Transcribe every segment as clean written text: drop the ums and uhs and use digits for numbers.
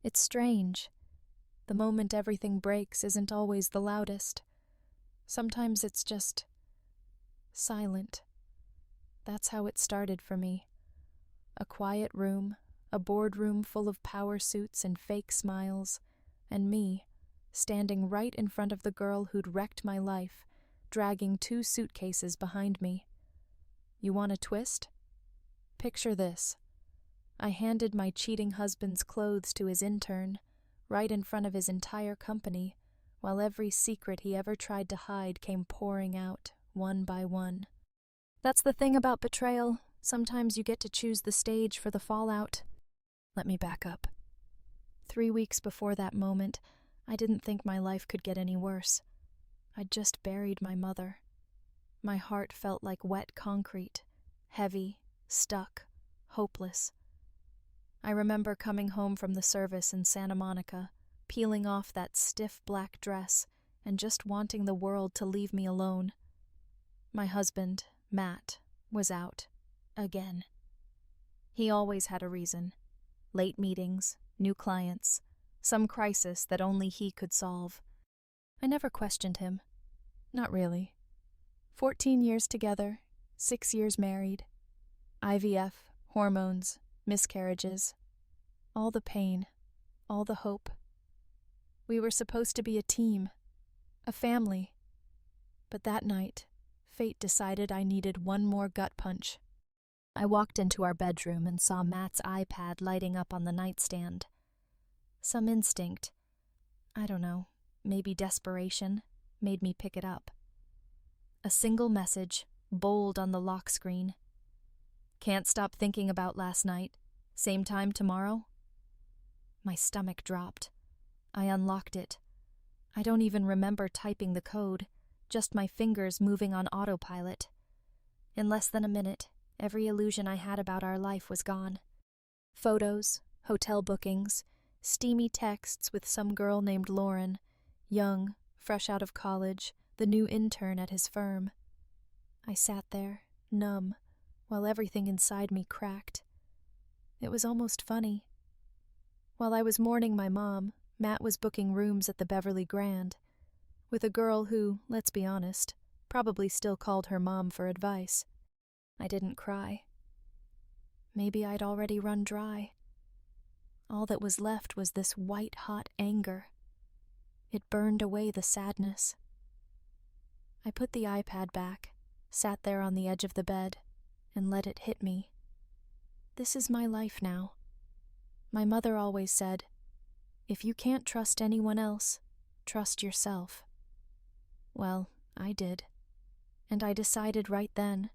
It's strange. The moment everything breaks isn't always the loudest. Sometimes it's just silent. That's how it started for me. A quiet room, a boardroom full of power suits and fake smiles, and me, standing right in front of the girl who'd wrecked my life, dragging 2 suitcases behind me. You want a twist? Picture this. I handed my cheating husband's clothes to his intern, right in front of his entire company, while every secret he ever tried to hide came pouring out, one by one. That's the thing about betrayal. Sometimes you get to choose the stage for the fallout. Let me back up. 3 weeks before that moment, I didn't think my life could get any worse. I'd just buried my mother. My heart felt like wet concrete, heavy, stuck, hopeless. I remember coming home from the service in Santa Monica, peeling off that stiff black dress, and just wanting the world to leave me alone. My husband, Matt, was out. Again. He always had a reason. Late meetings, new clients, some crisis that only he could solve. I never questioned him. Not really. 14 years together, 6 years married. IVF, hormones, miscarriages. All the pain, all the hope. We were supposed to be a team, a family. But that night, fate decided I needed one more gut punch. I walked into our bedroom and saw Matt's iPad lighting up on the nightstand. Some instinct, I don't know, maybe desperation, made me pick it up. A single message, bold on the lock screen. Can't stop thinking about last night. Same time tomorrow? My stomach dropped. I unlocked it. I don't even remember typing the code, just my fingers moving on autopilot. In less than a minute, every illusion I had about our life was gone. Photos, hotel bookings, steamy texts with some girl named Lauren, young, fresh out of college, the new intern at his firm. I sat there, numb, while everything inside me cracked. It was almost funny. While I was mourning my mom, Matt was booking rooms at the Beverly Grand, with a girl who, let's be honest, probably still called her mom for advice. I didn't cry. Maybe I'd already run dry. All that was left was this white-hot anger. It burned away the sadness. I put the iPad back, sat there on the edge of the bed, and let it hit me. This is my life now. My mother always said, if you can't trust anyone else, trust yourself. Well, I did. And I decided right then,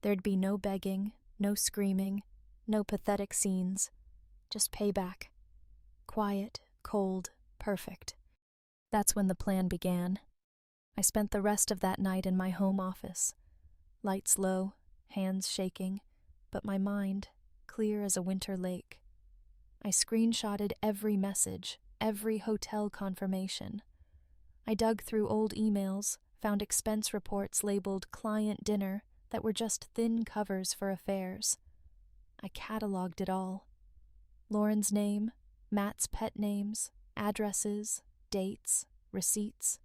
there'd be no begging, no screaming, no pathetic scenes. Just payback. Quiet, cold, perfect. That's when the plan began. I spent the rest of that night in my home office. Lights low, hands shaking, but my mind clear as a winter lake. I screenshotted every message, every hotel confirmation. I dug through old emails, found expense reports labeled client dinner that were just thin covers for affairs. I cataloged it all. Lauren's name, Matt's pet names, addresses, dates, receipts.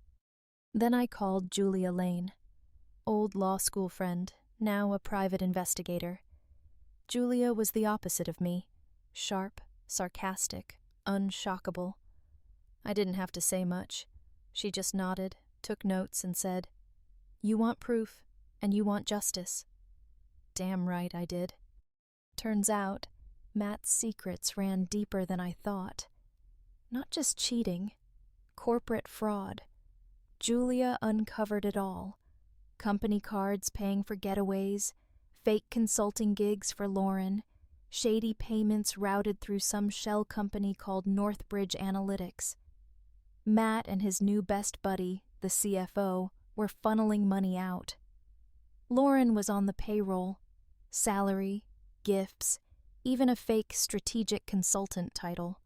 Then I called Julia Lane, old law school friend, now a private investigator. Julia was the opposite of me, sharp, sarcastic, unshockable. I didn't have to say much. She just nodded, took notes, and said, "You want proof, and you want justice." Damn right I did. Turns out, Matt's secrets ran deeper than I thought. Not just cheating, corporate fraud. Julia uncovered it all. Company cards paying for getaways, fake consulting gigs for Lauren, shady payments routed through some shell company called Northbridge Analytics. Matt and his new best buddy, the CFO, were funneling money out. Lauren was on the payroll. Salary, gifts, even a fake strategic consultant title.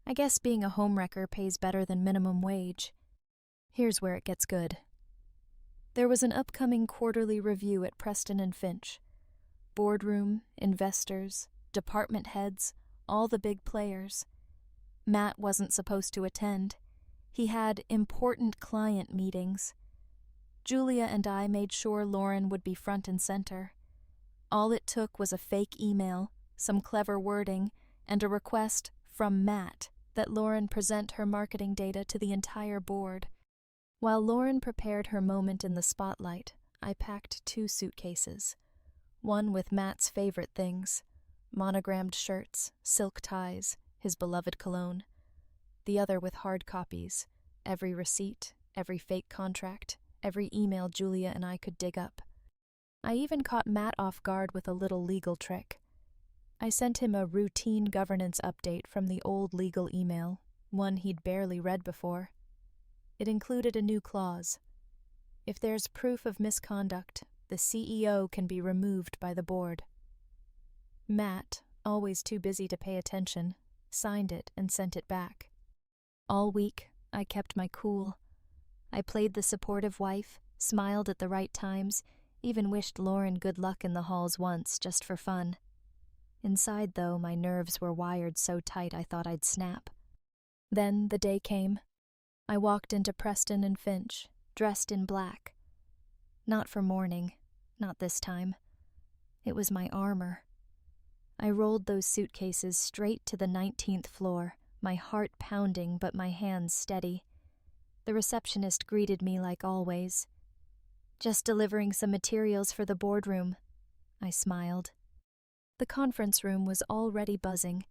I guess being a homewrecker pays better than minimum wage. Here's where it gets good. There was an upcoming quarterly review at Preston and Finch. Boardroom, investors, department heads, all the big players. Matt wasn't supposed to attend. He had important client meetings. Julia and I made sure Lauren would be front and center. All it took was a fake email, some clever wording, and a request from Matt that Lauren present her marketing data to the entire board. While Lauren prepared her moment in the spotlight, I packed 2 suitcases. One with Matt's favorite things: monogrammed shirts, silk ties, his beloved cologne. The other with hard copies, every receipt, every fake contract, every email Julia and I could dig up. I even caught Matt off guard with a little legal trick. I sent him a routine governance update from the old legal email, one he'd barely read before. It included a new clause. If there's proof of misconduct, the CEO can be removed by the board. Matt, always too busy to pay attention, signed it and sent it back. All week, I kept my cool. I played the supportive wife, smiled at the right times, even wished Lauren good luck in the halls once, just for fun. Inside, though, my nerves were wired so tight I thought I'd snap. Then the day came. I walked into Preston and Finch, dressed in black. Not for mourning, not this time. It was my armor. I rolled those suitcases straight to the 19th floor, my heart pounding but my hands steady. The receptionist greeted me like always. "Just delivering some materials for the boardroom," I smiled. The conference room was already buzzing.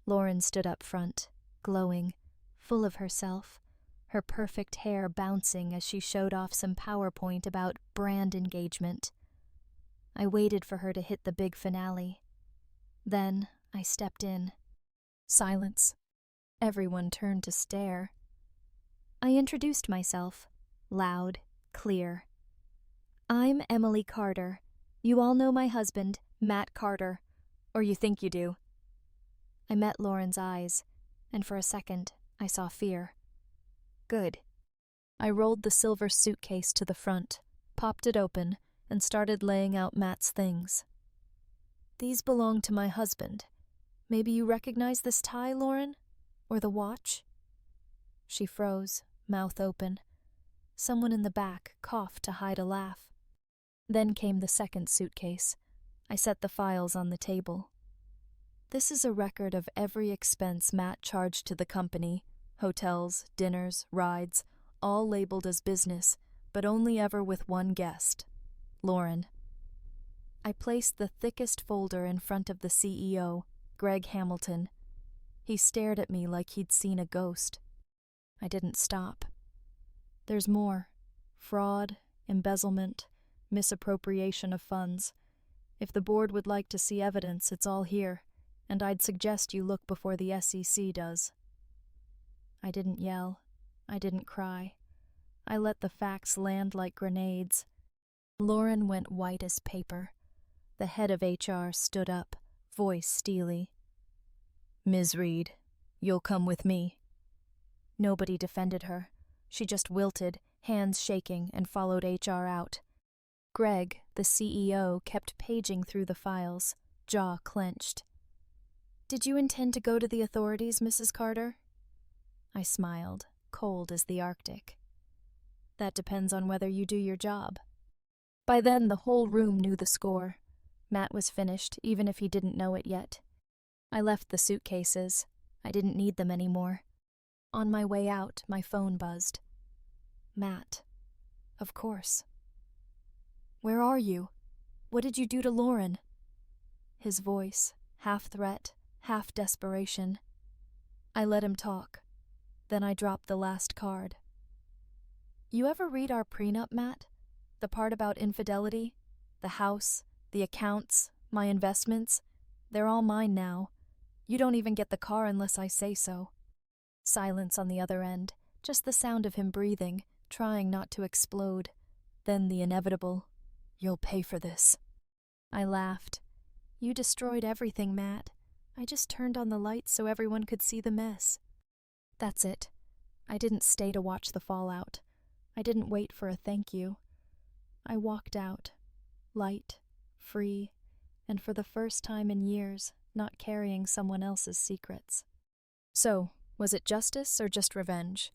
Lauren stood up front, glowing, full of herself, her perfect hair bouncing as she showed off some PowerPoint about brand engagement. I waited for her to hit the big finale. Then I stepped in. Silence. Everyone turned to stare. I introduced myself, loud, clear. "I'm Emily Carter. You all know my husband, Matt Carter. Or you think you do." I met Lauren's eyes, and for a second, I saw fear. Good. I rolled the silver suitcase to the front, popped it open, and started laying out Matt's things. "These belong to my husband. Maybe you recognize this tie, Lauren? Or the watch?" She froze, mouth open. Someone in the back coughed to hide a laugh. Then came the second suitcase. I set the files on the table. "This is a record of every expense Matt charged to the company. Hotels, dinners, rides, all labeled as business, but only ever with one guest, Lauren." I placed the thickest folder in front of the CEO, Greg Hamilton. He stared at me like he'd seen a ghost. I didn't stop. "There's more. Fraud, embezzlement, misappropriation of funds. If the board would like to see evidence, it's all here, and I'd suggest you look before the SEC does." I didn't yell. I didn't cry. I let the facts land like grenades. Lauren went white as paper. The head of HR stood up, voice steely. "Ms. Reed, you'll come with me." Nobody defended her. She just wilted, hands shaking, and followed HR out. Greg, the CEO, kept paging through the files, jaw clenched. "Did you intend to go to the authorities, Mrs. Carter?" I smiled, cold as the Arctic. "That depends on whether you do your job." By then, the whole room knew the score. Matt was finished, even if he didn't know it yet. I left the suitcases. I didn't need them anymore. On my way out, my phone buzzed. Matt. Of course. "Where are you? What did you do to Lauren?" His voice, half threat, half desperation. I let him talk. Then I dropped the last card. "You ever read our prenup, Matt? The part about infidelity? The house, the accounts, my investments? They're all mine now. You don't even get the car unless I say so." Silence on the other end, just the sound of him breathing, trying not to explode. Then the inevitable, "You'll pay for this." I laughed. "You destroyed everything, Matt. I just turned on the lights so everyone could see the mess." That's it. I didn't stay to watch the fallout. I didn't wait for a thank you. I walked out, light, free, and for the first time in years, not carrying someone else's secrets. So, was it justice or just revenge?